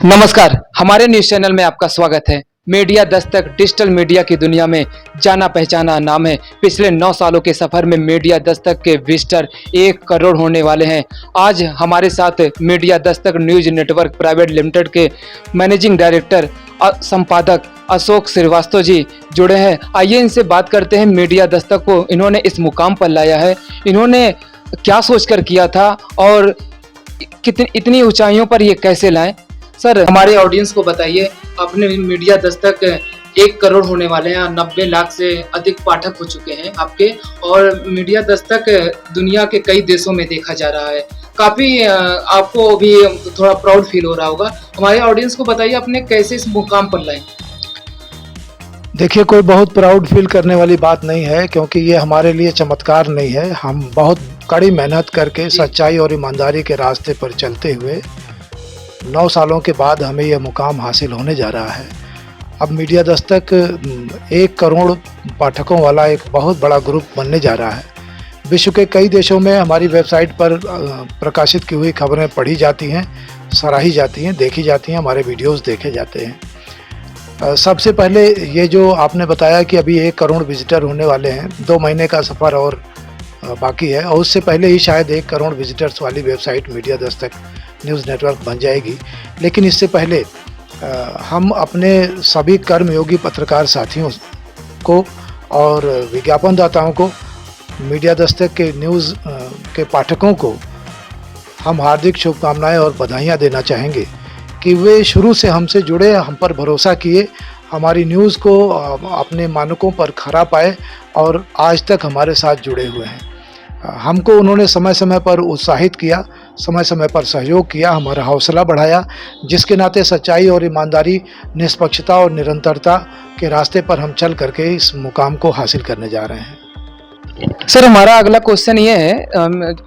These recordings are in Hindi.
नमस्कार, हमारे न्यूज चैनल में आपका स्वागत है। मीडिया दस्तक डिजिटल मीडिया की दुनिया में जाना पहचाना नाम है। पिछले 9 सालों के सफर में मीडिया दस्तक के विजिटर 1 करोड़ होने वाले हैं। आज हमारे साथ media Dastak news network private limited के मैनेजिंग डायरेक्टर संपादक अशोक श्रीवास्तव जी जुड़े हैं। आइए इनसे बात करते हैं। मीडिया दस्तक को इन्होंने इस मुकाम पर लाया है, इन्होंने क्या सोचकर किया था और इतनी ऊंचाइयों पर ये कैसे लाए। सर, हमारे ऑडियंस को बताइए, अपने मीडिया दस्तक 1 करोड़ होने वाले हैं, 90 लाख से अधिक पाठक हो चुके हैं आपके, और मीडिया दस्तक दुनिया के कई देशों में देखा जा रहा है। काफी आपको भी थोड़ा प्राउड फील हो रहा होगा। हमारे ऑडियंस को बताइए, आपने कैसे इस मुकाम पर लाए। देखिए, कोई बहुत प्राउड फील करने वाली बात नहीं है, क्योंकि ये हमारे लिए चमत्कार नहीं है। हम बहुत कड़ी मेहनत करके सच्चाई और ईमानदारी के रास्ते पर चलते हुए 9 सालों के बाद हमें यह मुकाम हासिल होने जा रहा है। अब मीडिया दस्तक 1 करोड़ पाठकों वाला एक बहुत बड़ा ग्रुप बनने जा रहा है। विश्व के कई देशों में हमारी वेबसाइट पर प्रकाशित की हुई खबरें पढ़ी जाती हैं, सराही जाती हैं, देखी जाती हैं, हमारे वीडियोस देखे जाते हैं। सबसे पहले ये जो आपने बताया कि अभी 1 करोड़ विजिटर होने वाले हैं, 2 महीने का सफ़र और बाकी है, और उससे पहले ही शायद 1 करोड़ विजिटर्स वाली website media Dastak news network बन जाएगी। लेकिन इससे पहले हम अपने सभी कर्मयोगी पत्रकार साथियों को और विज्ञापनदाताओं को, मीडिया दस्तक के न्यूज़ के पाठकों को हम हार्दिक शुभकामनाएं और बधाइयां देना चाहेंगे कि वे शुरू से हमसे जुड़े, हम पर भरोसा किए, हमारी न्यूज़ को अपने मानकों पर खरा पाए और आज तक हमारे साथ जुड़े हुए हैं। हमको उन्होंने समय समय पर उत्साहित किया, समय समय पर सहयोग किया, हमारा हौसला बढ़ाया, जिसके नाते सच्चाई और ईमानदारी, निष्पक्षता और निरंतरता के रास्ते पर हम चल करके इस मुकाम को हासिल करने जा रहे हैं। सर, हमारा अगला क्वेश्चन ये है,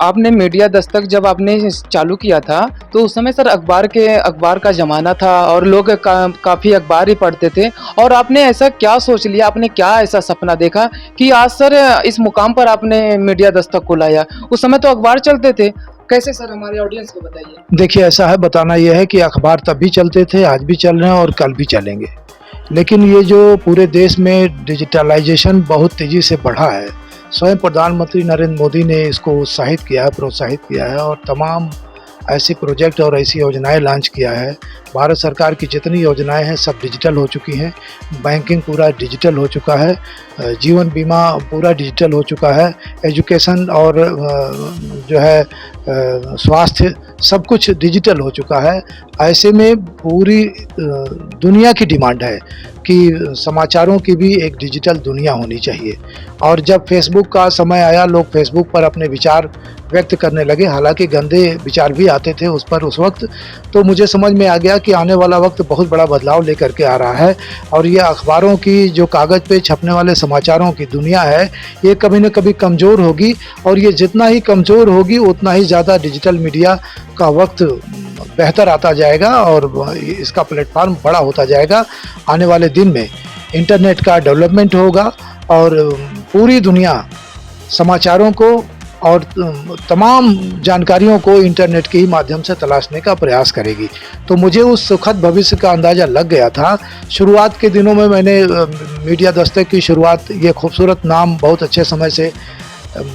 आपने मीडिया दस्तक जब आपने चालू किया था तो उस समय सर अखबार का ज़माना था और लोग काफ़ी अखबार ही पढ़ते थे, और आपने ऐसा क्या सोच लिया, आपने क्या ऐसा सपना देखा कि आज सर इस मुकाम पर आपने मीडिया दस्तक को लाया। उस समय तो अखबार चलते थे, कैसे सर, हमारे ऑडियंस को बताइए। देखिए, ऐसा है, बताना यह है कि अखबार तब भी चलते थे, आज भी चल रहे हैं और कल भी चलेंगे। लेकिन ये जो पूरे देश में डिजिटलाइजेशन बहुत तेज़ी से बढ़ा है, स्वयं प्रधानमंत्री नरेंद्र मोदी ने इसको उत्साहित किया है, प्रोत्साहित किया है और तमाम ऐसे प्रोजेक्ट और ऐसी योजनाएं लॉन्च किया है। भारत सरकार की जितनी योजनाएं हैं सब डिजिटल हो चुकी हैं, बैंकिंग पूरा डिजिटल हो चुका है, जीवन बीमा पूरा डिजिटल हो चुका है, एजुकेशन और जो है स्वास्थ्य सब कुछ डिजिटल हो चुका है। ऐसे में पूरी दुनिया की डिमांड है कि समाचारों की भी एक डिजिटल दुनिया होनी चाहिए। और जब फेसबुक का समय आया, लोग फेसबुक पर अपने विचार व्यक्त करने लगे, हालांकि गंदे विचार भी आते थे उस पर उस वक्त, तो मुझे समझ में आ गया कि आने वाला वक्त बहुत बड़ा बदलाव लेकर के आ रहा है और ये अखबारों की जो कागज़ पे छपने वाले समाचारों की दुनिया है, ये कभी न कभी कमज़ोर होगी, और ये जितना ही कमज़ोर होगी उतना ही ज़्यादा डिजिटल मीडिया का वक्त बेहतर आता जाएगा और इसका प्लेटफार्म बड़ा होता जाएगा। आने वाले दिन में इंटरनेट का डेवलपमेंट होगा और पूरी दुनिया समाचारों को और तमाम जानकारियों को इंटरनेट के ही माध्यम से तलाशने का प्रयास करेगी। तो मुझे उस सुखद भविष्य का अंदाज़ा लग गया था। शुरुआत के दिनों में मैंने मीडिया दस्तक की शुरुआत, ये खूबसूरत नाम बहुत अच्छे समय से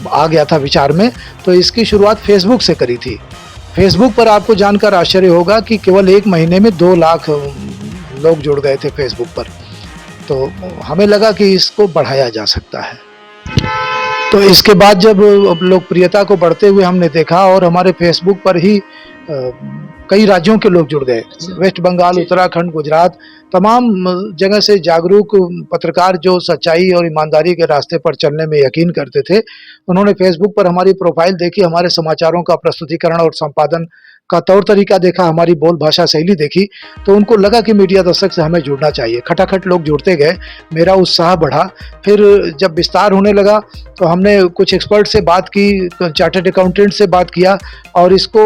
आ गया था विचार में, तो इसकी शुरुआत फेसबुक से करी थी। फेसबुक पर आपको जानकर आश्चर्य होगा कि केवल 1 महीने में 2 लाख लोग जुड़ गए थे फेसबुक पर। तो हमें लगा कि इसको बढ़ाया जा सकता है। तो इसके बाद जब लोकप्रियता को बढ़ते हुए हमने देखा और हमारे फेसबुक पर ही कई राज्यों के लोग जुड़ गए, वेस्ट बंगाल, उत्तराखंड, गुजरात, तमाम जगह से जागरूक पत्रकार जो सच्चाई और ईमानदारी के रास्ते पर चलने में यकीन करते थे, उन्होंने फेसबुक पर हमारी प्रोफाइल देखी, हमारे समाचारों का प्रस्तुतिकरण और संपादन का तौर तरीका देखा, हमारी बोल भाषा शैली देखी, तो उनको लगा कि मीडिया दस्तक से हमें जुड़ना चाहिए। खटाखट लोग जुड़ते गए, मेरा उत्साह बढ़ा। फिर जब विस्तार होने लगा तो हमने कुछ एक्सपर्ट से बात की, चार्टर्ड अकाउंटेंट से बात किया और इसको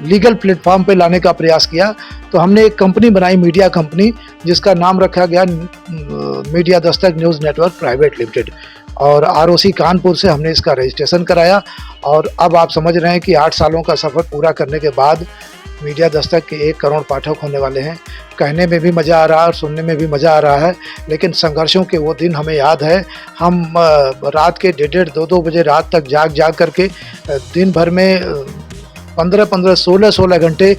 लीगल प्लेटफॉर्म पे लाने का प्रयास किया। तो हमने एक कंपनी बनाई, मीडिया कंपनी, जिसका नाम रखा गया media Dastak news network private limited, और आरओसी कानपुर से हमने इसका रजिस्ट्रेशन कराया। और अब आप समझ रहे हैं कि 8 सालों का सफ़र पूरा करने के बाद मीडिया दस्तक के 1 करोड़ पाठक होने वाले हैं। कहने में भी मज़ा आ रहा है और सुनने में भी मज़ा आ रहा है, लेकिन संघर्षों के वो दिन हमें याद है। हम रात के 1:30 2-2 बजे रात तक जाग करके दिन भर में 15-15, 16-16 घंटे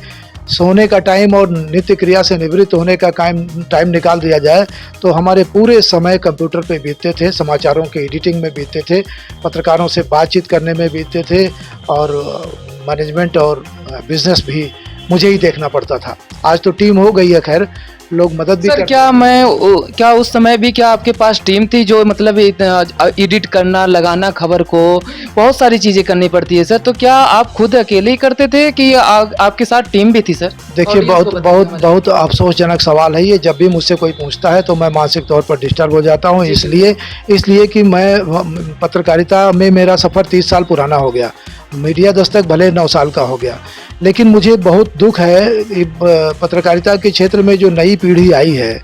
सोने का टाइम और नित्य क्रिया से निवृत्त होने का टाइम निकाल दिया जाए तो हमारे पूरे समय कंप्यूटर पे बीतते थे, समाचारों के एडिटिंग में बीतते थे, पत्रकारों से बातचीत करने में बीतते थे, और मैनेजमेंट और बिजनेस भी मुझे ही देखना पड़ता था। आज तो टीम हो गई है, खैर लोग मदद भी सर क्या उस समय भी क्या आपके पास टीम थी जो मतलब एडिट करना, लगाना खबर को, बहुत सारी चीजें करनी पड़ती है सर, तो क्या आप खुद अकेले ही करते थे कि आपके साथ टीम भी थी सर? देखिए, बहुत अफसोसजनक सवाल है ये। जब भी मुझसे कोई पूछता है तो मैं मानसिक तौर पर डिस्टर्ब हो जाता हूँ, इसलिए कि मैं पत्रकारिता में मेरा सफ़र 30 साल पुराना हो गया, मीडिया दस्तक भले 9 साल का हो गया, लेकिन मुझे बहुत दुख है पत्रकारिता के क्षेत्र में जो नई पीढ़ी आई है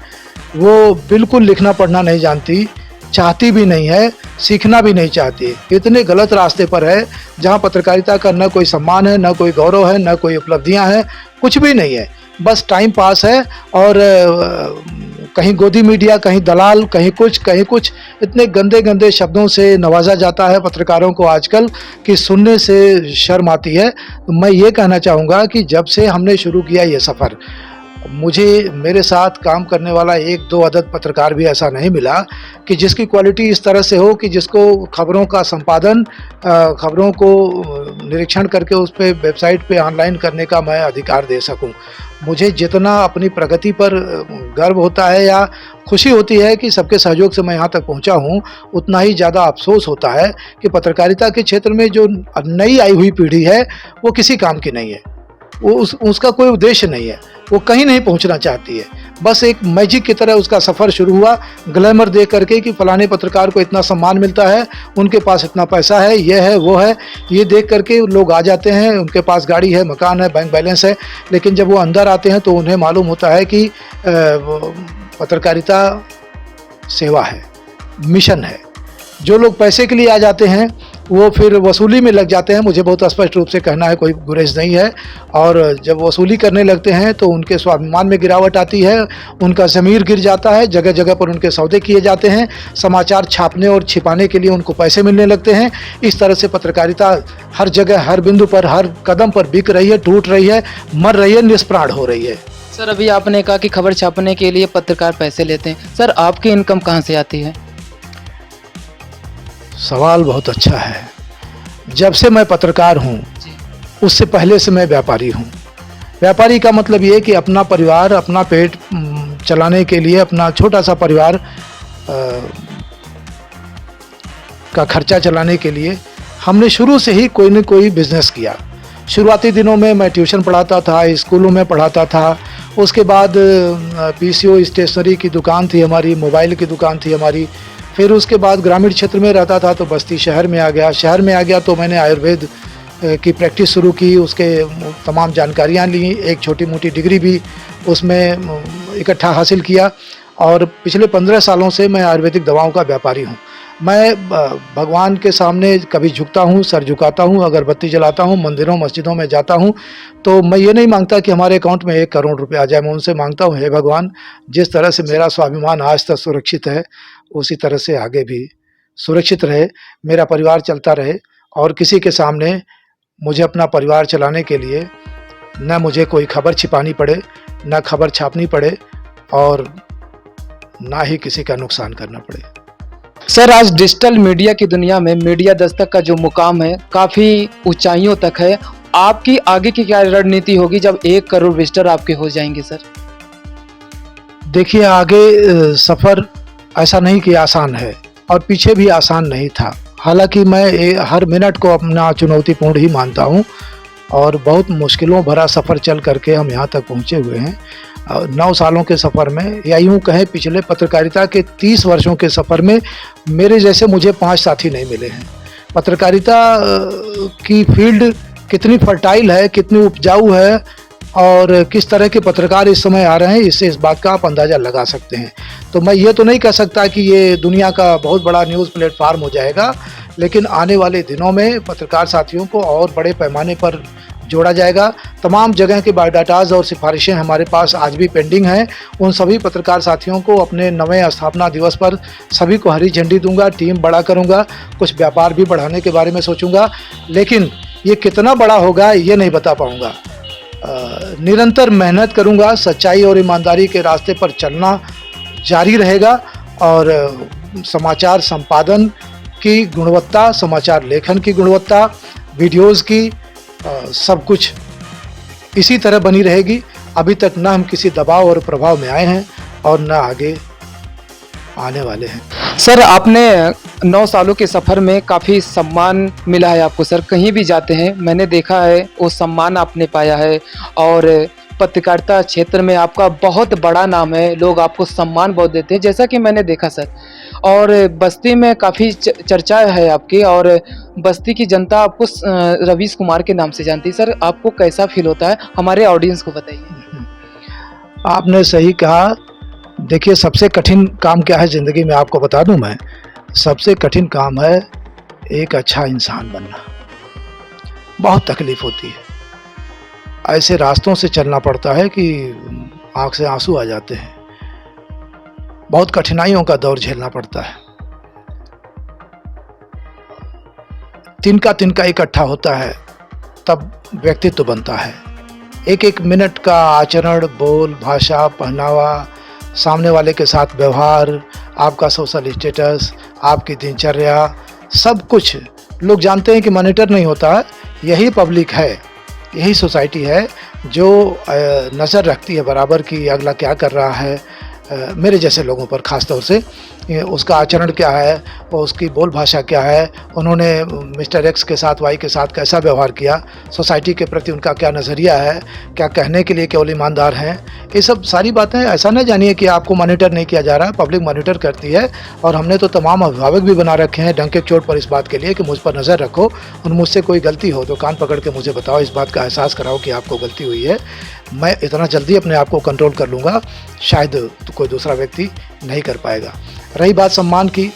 वो बिल्कुल लिखना पढ़ना नहीं जानती, चाहती भी नहीं है, सीखना भी नहीं चाहती। इतने गलत रास्ते पर है जहां पत्रकारिता का न कोई सम्मान है, न कोई गौरव है, न कोई उपलब्धियां हैं, कुछ भी नहीं है, बस टाइम पास है। और कहीं गोदी मीडिया, कहीं दलाल, कहीं कुछ, इतने गंदे गंदे शब्दों से नवाजा जाता है पत्रकारों को आजकल कि सुनने से शर्म आती है। तो मैं ये कहना चाहूँगा कि जब से हमने शुरू किया ये सफ़र, मुझे मेरे साथ काम करने वाला 1-2 अदद पत्रकार भी ऐसा नहीं मिला कि जिसकी क्वालिटी इस तरह से हो कि जिसको खबरों का संपादन, खबरों को निरीक्षण करके उस पर वेबसाइट पे ऑनलाइन करने का मैं अधिकार दे सकूं। मुझे जितना अपनी प्रगति पर गर्व होता है या खुशी होती है कि सबके सहयोग से मैं यहाँ तक पहुँचा हूँ, उतना ही ज़्यादा अफसोस होता है कि पत्रकारिता के क्षेत्र में जो नई आई हुई पीढ़ी है वो किसी काम की नहीं है, वो उसका कोई उद्देश्य नहीं है, वो कहीं नहीं पहुंचना चाहती है। बस एक मैजिक की तरह उसका सफ़र शुरू हुआ, ग्लैमर देख करके कि फलाने पत्रकार को इतना सम्मान मिलता है, उनके पास इतना पैसा है, ये है वो है, ये देख करके लोग आ जाते हैं, उनके पास गाड़ी है, मकान है, बैंक बैलेंस है, लेकिन जब वो अंदर आते हैं तो उन्हें मालूम होता है कि पत्रकारिता सेवा है, मिशन है। जो लोग पैसे के लिए आ जाते हैं वो फिर वसूली में लग जाते हैं, मुझे बहुत स्पष्ट रूप से कहना है, कोई गुरेज नहीं है। और जब वसूली करने लगते हैं तो उनके स्वाभिमान में गिरावट आती है, उनका ज़मीर गिर जाता है, जगह जगह पर उनके सौदे किए जाते हैं, समाचार छापने और छिपाने के लिए उनको पैसे मिलने लगते हैं। इस तरह से पत्रकारिता हर जगह, हर बिंदु पर, हर कदम पर बिक रही है, टूट रही है, मर रही है, निष्प्राण हो रही है। सर, अभी आपने कहा कि खबर छापने के लिए पत्रकार पैसे लेते हैं, सर आपकी इनकम कहाँ से आती है? सवाल बहुत अच्छा है। जब से मैं पत्रकार हूँ उससे पहले से मैं व्यापारी हूँ। व्यापारी का मतलब ये कि अपना परिवार, अपना पेट चलाने के लिए, अपना छोटा सा परिवार का खर्चा चलाने के लिए हमने शुरू से ही कोई न कोई बिजनेस किया। शुरुआती दिनों में मैं ट्यूशन पढ़ाता था, स्कूलों में पढ़ाता था, उसके बाद पीसीओ स्टेशनरी की दुकान थी हमारी, मोबाइल की दुकान थी हमारी, फिर उसके बाद ग्रामीण क्षेत्र में रहता था तो बस्ती शहर में आ गया तो मैंने आयुर्वेद की प्रैक्टिस शुरू की, उसके तमाम जानकारियाँ ली, एक छोटी मोटी डिग्री भी उसमें इकट्ठा हासिल किया, और पिछले 15 सालों से मैं आयुर्वेदिक दवाओं का व्यापारी हूँ। मैं भगवान के सामने कभी झुकता हूँ, सर झुकाता हूँ, अगरबत्ती जलाता हूँ, मंदिरों मस्जिदों में जाता हूँ, तो मैं ये नहीं मांगता कि हमारे अकाउंट में 1 करोड़ रुपये आ जाए। मैं उनसे मांगता हूँ, हे भगवान, जिस तरह से मेरा स्वाभिमान आज तक सुरक्षित है उसी तरह से आगे भी सुरक्षित रहे, मेरा परिवार चलता रहे, और किसी के सामने मुझे अपना परिवार चलाने के लिए न मुझे कोई खबर छिपानी पड़े, न खबर छापनी पड़े, और ना ही किसी का नुकसान करना पड़े। सर, आज डिजिटल मीडिया की दुनिया में मीडिया दस्तक का जो मुकाम है काफ़ी ऊंचाइयों तक है। आपकी आगे की क्या रणनीति होगी जब 1 करोड़ विजिटर आपके हो जाएंगे सर? देखिए, आगे सफ़र ऐसा नहीं कि आसान है, और पीछे भी आसान नहीं था। हालांकि मैं हर मिनट को अपना चुनौतीपूर्ण ही मानता हूं, और बहुत मुश्किलों भरा सफ़र चल करके हम यहाँ तक पहुँचे हुए हैं। 9 सालों के सफ़र में, या यूँ कहें पिछले पत्रकारिता के 30 वर्षों के सफ़र में मेरे जैसे मुझे 5 साथी नहीं मिले हैं। पत्रकारिता की फील्ड कितनी फर्टाइल है, कितनी उपजाऊ है और किस तरह के पत्रकार इस समय आ रहे हैं, इससे इस बात का आप अंदाज़ा लगा सकते हैं। तो मैं ये तो नहीं कह सकता कि ये दुनिया का बहुत बड़ा न्यूज़ प्लेटफार्म हो जाएगा, लेकिन आने वाले दिनों में पत्रकार साथियों को और बड़े पैमाने पर जोड़ा जाएगा। तमाम जगह के बायोडाटाज और सिफारिशें हमारे पास आज भी पेंडिंग हैं। उन सभी पत्रकार साथियों को अपने 9वें स्थापना दिवस पर सभी को हरी झंडी दूंगा, टीम बड़ा करूंगा, कुछ व्यापार भी बढ़ाने के बारे में सोचूंगा, लेकिन ये कितना बड़ा होगा ये नहीं बता पाऊंगा। निरंतर मेहनत करूंगा, सच्चाई और ईमानदारी के रास्ते पर चलना जारी रहेगा और समाचार संपादन की गुणवत्ता, समाचार लेखन की गुणवत्ता, वीडियोज़ की सब कुछ इसी तरह बनी रहेगी। अभी तक न हम किसी दबाव और प्रभाव में आए हैं और न आगे आने वाले हैं। सर, आपने 9 सालों के सफ़र में काफ़ी सम्मान मिला है आपको सर, कहीं भी जाते हैं मैंने देखा है वो सम्मान आपने पाया है और पत्रकारिता क्षेत्र में आपका बहुत बड़ा नाम है, लोग आपको सम्मान बहुत देते हैं जैसा कि मैंने देखा सर। और बस्ती में काफ़ी चर्चा है आपकी और बस्ती की जनता आपको रवीश कुमार के नाम से जानती है। सर, आपको कैसा फील होता है, हमारे ऑडियंस को बताइए। आपने सही कहा। देखिए, सबसे कठिन काम क्या है ज़िंदगी में आपको बता दूं मैं। सबसे कठिन काम है एक अच्छा इंसान बनना। बहुत तकलीफ़ होती है, ऐसे रास्तों से चलना पड़ता है कि आँख से आंसू आ जाते हैं। बहुत कठिनाइयों का दौर झेलना पड़ता है। तिनका तिनका इकट्ठा होता है तब व्यक्तित्व बनता है। एक एक मिनट का आचरण, बोल, भाषा, पहनावा, सामने वाले के साथ व्यवहार, आपका सोशल स्टेटस, आपकी दिनचर्या, सब कुछ लोग जानते हैं कि मॉनिटर नहीं होता है। यही पब्लिक है, यही सोसाइटी है जो नज़र रखती है बराबर कि अगला क्या कर रहा है, मेरे जैसे लोगों पर ख़ास तौर से उसका आचरण क्या है और उसकी बोल भाषा क्या है, उन्होंने मिस्टर एक्स के साथ, वाई के साथ कैसा व्यवहार किया, सोसाइटी के प्रति उनका क्या नज़रिया है, क्या कहने के लिए केवल ईमानदार हैं। ये सब सारी बातें ऐसा न जानिए कि आपको मॉनिटर नहीं किया जा रहा है, पब्लिक मॉनिटर करती है। और हमने तो तमाम अभिभावक भी बना रखे हैं डंके चोट पर इस बात के लिए कि मुझ पर नज़र रखो और मुझसे कोई गलती हो तो कान पकड़ के मुझे बताओ, इस बात का एहसास कराओ कि आपको गलती हुई है। मैं इतना जल्दी अपने आप को कंट्रोल कर लूँगा, शायद तो कोई दूसरा व्यक्ति नहीं कर पाएगा। रही बात सम्मान की,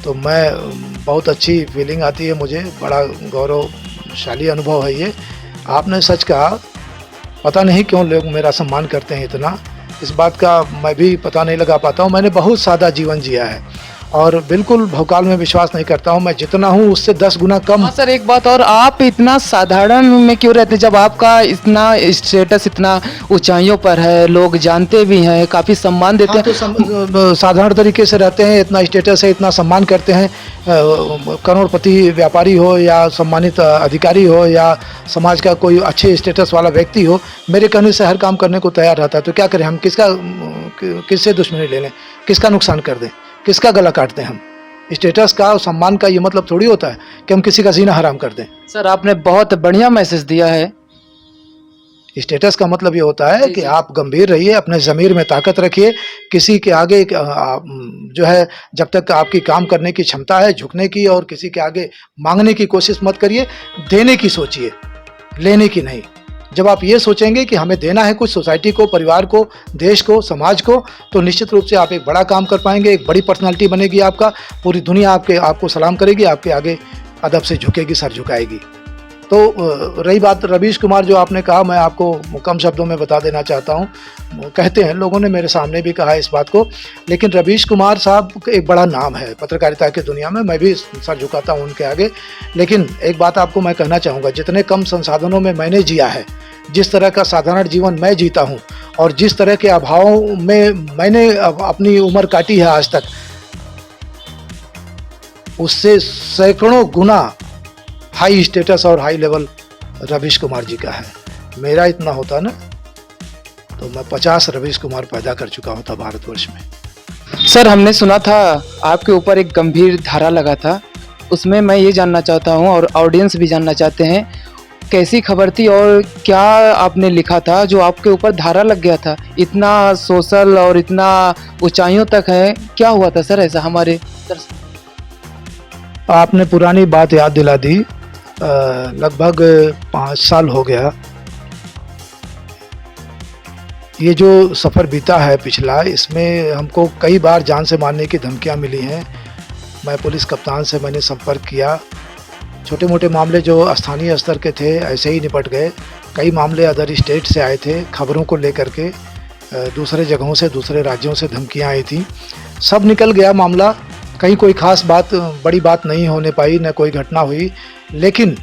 तो मैं बहुत अच्छी फीलिंग आती है मुझे, बड़ा गौरवशाली अनुभव है ये। आपने सच कहा, पता नहीं क्यों लोग मेरा सम्मान करते हैं इतना, इस बात का मैं भी पता नहीं लगा पाता हूँ। मैंने बहुत सादा जीवन जिया है और बिल्कुल भौकाल में विश्वास नहीं करता हूँ। मैं जितना हूँ उससे 10 गुना कम। हाँ सर, एक बात और, आप इतना साधारण में क्यों रहते जब आपका इतना स्टेटस इतना ऊंचाइयों पर है, लोग जानते भी हैं, काफ़ी सम्मान देते हैं। तो साधारण तरीके से रहते हैं, इतना स्टेटस है, इतना सम्मान करते हैं। करोड़पति व्यापारी हो या सम्मानित अधिकारी हो या समाज का कोई अच्छे स्टेटस वाला व्यक्ति हो, मेरे कहने से हर काम करने को तैयार रहता है। तो क्या करें हम, किससे दुश्मनी ले लें, किसका नुकसान कर दें, किसका गला काटते हैं हम। स्टेटस का और सम्मान का ये मतलब थोड़ी होता है कि हम किसी का जीना हराम कर दें। सर, आपने बहुत बढ़िया मैसेज दिया है। स्टेटस का मतलब ये होता है कि आप गंभीर रहिए, अपने ज़मीर में ताकत रखिए, किसी के आगे जो है जब तक आपकी काम करने की क्षमता है झुकने की, और किसी के आगे मांगने की कोशिश मत करिए, देने की सोचिए, लेने की नहीं। जब आप ये सोचेंगे कि हमें देना है कुछ सोसाइटी को, परिवार को, देश को, समाज को, तो निश्चित रूप से आप एक बड़ा काम कर पाएंगे, एक बड़ी पर्सनालिटी बनेगी आपका, पूरी दुनिया आपको सलाम करेगी, आपके आगे अदब से झुकेगी, सर झुकाएगी। तो रही बात रवीश कुमार, जो आपने कहा, मैं आपको कम शब्दों में बता देना चाहता हूँ। कहते हैं, लोगों ने मेरे सामने भी कहा इस बात को, लेकिन रवीश कुमार साहब एक बड़ा नाम है पत्रकारिता की दुनिया में, मैं भी सर झुकाता हूँ उनके आगे। लेकिन एक बात आपको मैं कहना चाहूँगा, जितने कम संसाधनों में मैंने जिया है, जिस तरह का साधारण जीवन मैं जीता हूँ और जिस तरह के अभावों में मैंने अपनी उम्र काटी है आज तक, उससे सैकड़ों गुना हाई स्टेटस और हाई लेवल रवीश कुमार जी का है। मेरा इतना होता ना तो मैं 50 रवीश कुमार पैदा कर चुका होता भारतवर्ष में। सर, हमने सुना था आपके ऊपर एक गंभीर धारा लगा था, उसमें मैं ये जानना चाहता हूँ और ऑडियंस भी जानना चाहते हैं, कैसी खबर थी और क्या आपने लिखा था जो आपके ऊपर धारा लग गया था? इतना सोशल और इतना ऊंचाइयों तक है, क्या हुआ था सर ऐसा हमारे? आपने पुरानी बात याद दिला दी। लगभग 5 साल हो गया। ये जो सफ़र बीता है पिछला, इसमें हमको कई बार जान से मारने की धमकियां मिली हैं। मैं पुलिस कप्तान से मैंने संपर्क किया। छोटे मोटे मामले जो स्थानीय स्तर के थे ऐसे ही निपट गए। कई मामले अदर स्टेट से आए थे, खबरों को लेकर के दूसरे जगहों से, दूसरे राज्यों से धमकियां आई थी। सब निकल गया मामला। कहीं कोई ख़ास बात, बड़ी बात नहीं होने पाई, न कोई घटना हुई। लेकिन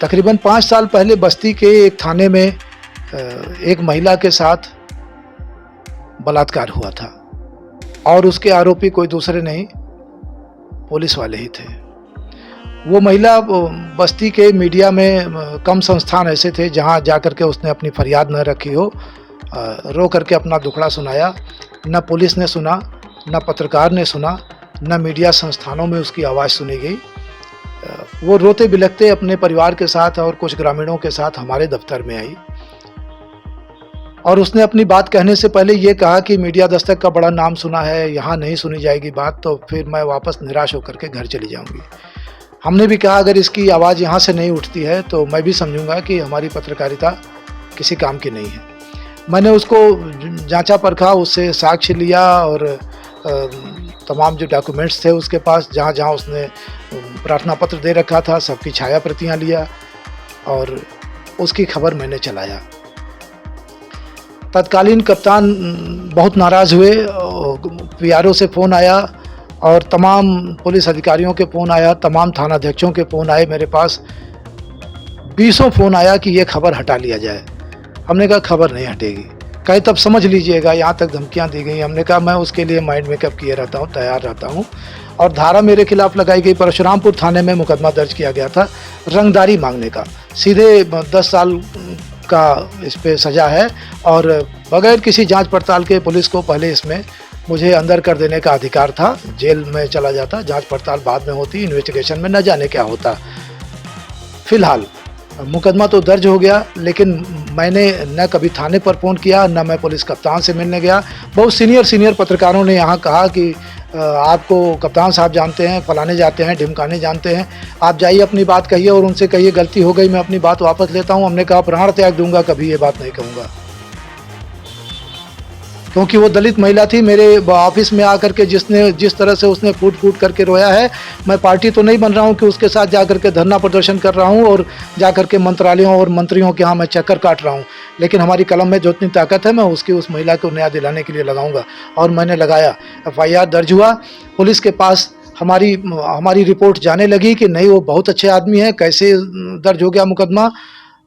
तकरीबन 5 साल पहले बस्ती के एक थाने में एक महिला के साथ बलात्कार हुआ था और उसके आरोपी कोई दूसरे नहीं, पुलिस वाले ही थे। वो महिला, बस्ती के मीडिया में कम संस्थान ऐसे थे जहां जाकर के उसने अपनी फरियाद न रखी हो, रो करके अपना दुखड़ा सुनाया। न पुलिस ने सुना, न पत्रकार ने सुना, न मीडिया संस्थानों में उसकी आवाज़ सुनी गई। वो रोते बिलखते अपने परिवार के साथ और कुछ ग्रामीणों के साथ हमारे दफ्तर में आई और उसने अपनी बात कहने से पहले ये कहा कि मीडिया दस्तक का बड़ा नाम सुना है, यहाँ नहीं सुनी जाएगी बात, तो फिर मैं वापस निराश होकर के घर चली जाऊंगी। हमने भी कहा अगर इसकी आवाज़ यहाँ से नहीं उठती है तो मैं भी समझूंगा कि हमारी पत्रकारिता किसी काम की नहीं है। मैंने उसको जांचा परखा, उससे साक्ष्य लिया और तमाम जो डॉक्यूमेंट्स थे उसके पास, जहाँ जहाँ उसने प्रार्थना पत्र दे रखा था, सबकी छाया प्रतियाँ लिया और उसकी खबर मैंने चलाया। तत्कालीन कप्तान बहुत नाराज़ हुए। पीआरओ से फ़ोन आया और तमाम पुलिस अधिकारियों के फ़ोन आया, तमाम थानाध्यक्षों के फ़ोन आए मेरे पास। 20 फ़ोन आया कि ये खबर हटा लिया जाए। हमने कहा खबर नहीं हटेगी। कहे तब समझ लीजिएगा, यहाँ तक धमकियाँ दी गई। हमने कहा मैं उसके लिए माइंड मेकअप किए रहता हूँ, तैयार रहता हूँ। और धारा मेरे खिलाफ लगाई गई। परशुरामपुर थाने में मुकदमा दर्ज किया गया था रंगदारी मांगने का। सीधे 10 साल का इस पे सज़ा है और बगैर किसी जांच पड़ताल के पुलिस को पहले इसमें मुझे अंदर कर देने का अधिकार था। जेल में चला जाता, जांच पड़ताल बाद में होती, इन्वेस्टिगेशन में न जाने क्या होता। फिलहाल मुकदमा तो दर्ज हो गया, लेकिन मैंने न कभी थाने पर फ़ोन किया, न मैं पुलिस कप्तान से मिलने गया। बहुत सीनियर पत्रकारों ने यहाँ कहा कि आपको कप्तान साहब जानते हैं, फलाने जाते हैं, ढिमकाने जानते हैं, आप जाइए अपनी बात कहिए और उनसे कहिए गलती हो गई, मैं अपनी बात वापस लेता हूँ। हमने कहा प्राण त्याग दूंगा, कभी ये बात नहीं कहूँगा, क्योंकि वो दलित महिला थी। मेरे ऑफिस में आकर के जिस तरह से उसने फूट करके रोया है, मैं पार्टी तो नहीं बन रहा हूँ कि उसके साथ जाकर के धरना प्रदर्शन कर रहा हूँ और जाकर के मंत्रालयों और मंत्रियों के यहाँ मैं चक्कर काट रहा हूँ। लेकिन हमारी कलम में जो इतनी ताकत है, मैं उस महिला को न्याय दिलाने के लिए लगाऊंगा और मैंने लगाया। FIR दर्ज हुआ। पुलिस के पास हमारी रिपोर्ट जाने लगी कि नहीं, वो बहुत अच्छे आदमी हैं, कैसे दर्ज हो गया मुकदमा।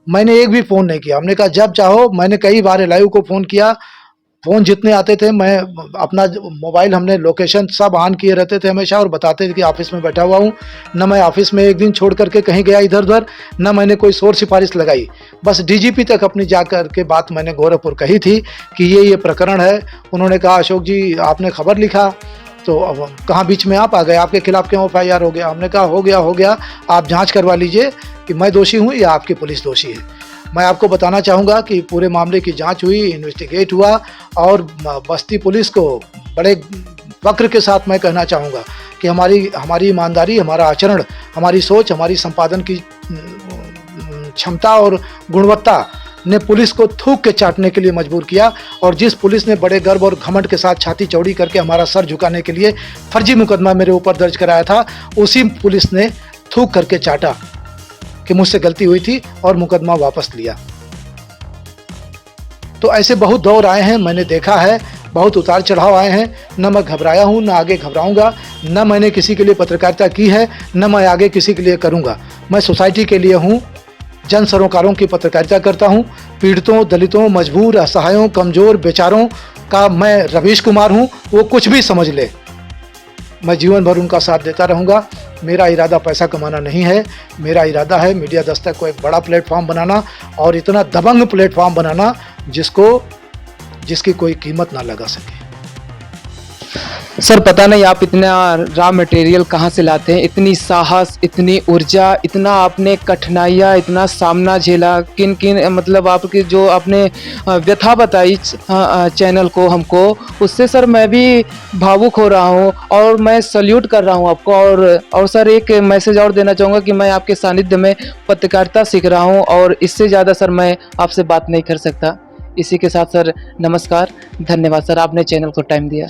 मैंने एक भी फ़ोन नहीं किया। हमने कहा जब चाहो। मैंने कई बार LIU को फ़ोन किया। फ़ोन जितने आते थे, मैं अपना मोबाइल, हमने लोकेशन सब ऑन किए रहते थे हमेशा और बताते थे कि ऑफिस में बैठा हुआ हूँ। न मैं ऑफिस में एक दिन छोड़ करके कहीं गया इधर उधर, न मैंने कोई शोर सिफारिश लगाई। बस DGP तक अपनी जाकर के बात मैंने गोरखपुर कही थी कि ये प्रकरण है। उन्होंने कहा अशोक जी आपने खबर लिखा तो अब कहाँ बीच में आप आ गए, आपके खिलाफ क्यों FIR हो गया। हमने कहा हो गया, आप जाँच करवा लीजिए कि मैं दोषी हूँ या आपकी पुलिस दोषी है। मैं आपको बताना चाहूँगा कि पूरे मामले की जांच हुई, इन्वेस्टिगेट हुआ और बस्ती पुलिस को बड़े फक्र के साथ मैं कहना चाहूँगा कि हमारी ईमानदारी, हमारा आचरण, हमारी सोच, हमारी संपादन की क्षमता और गुणवत्ता ने पुलिस को थूक के चाटने के लिए मजबूर किया। और जिस पुलिस ने बड़े गर्व और घमंड के साथ छाती चौड़ी करके हमारा सर झुकाने के लिए फर्जी मुकदमा मेरे ऊपर दर्ज कराया था, उसी पुलिस ने थूक करके चाटा कि मुझसे गलती हुई थी और मुकदमा वापस लिया। तो ऐसे बहुत दौर आए हैं, मैंने देखा है, बहुत उतार चढ़ाव आए हैं। न मैं घबराया हूँ, न आगे घबराऊंगा, न मैंने किसी के लिए पत्रकारिता की है, न मैं आगे किसी के लिए करूंगा। मैं सोसाइटी के लिए हूँ, जन सरोकारों की पत्रकारिता करता हूँ। पीड़ितों, दलितों, मजबूर, असहायों, कमज़ोर, बेचारों का मैं रवीश कुमार हूँ। वो कुछ भी समझ ले, मैं जीवन भर उनका साथ देता रहूँगा। मेरा इरादा पैसा कमाना नहीं है। मेरा इरादा है मीडिया दस्तक को एक बड़ा प्लेटफॉर्म बनाना और इतना दबंग प्लेटफॉर्म बनाना जिसकी कोई कीमत ना लगा सके। सर पता नहीं आप इतना रॉ मटेरियल कहाँ से लाते हैं, इतनी साहस, इतनी ऊर्जा, इतना आपने कठिनाइयाँ, इतना सामना झेला, किन किन मतलब आपकी जो आपने व्यथा बताई चैनल को हमको, उससे सर मैं भी भावुक हो रहा हूँ और मैं सल्यूट कर रहा हूँ आपको। और सर एक मैसेज और देना चाहूँगा कि मैं आपके सानिध्य में पत्रकारिता सीख रहा हूँ और इससे ज़्यादा सर मैं आपसे बात नहीं कर सकता। इसी के साथ सर नमस्कार, धन्यवाद सर, आपने चैनल को टाइम दिया।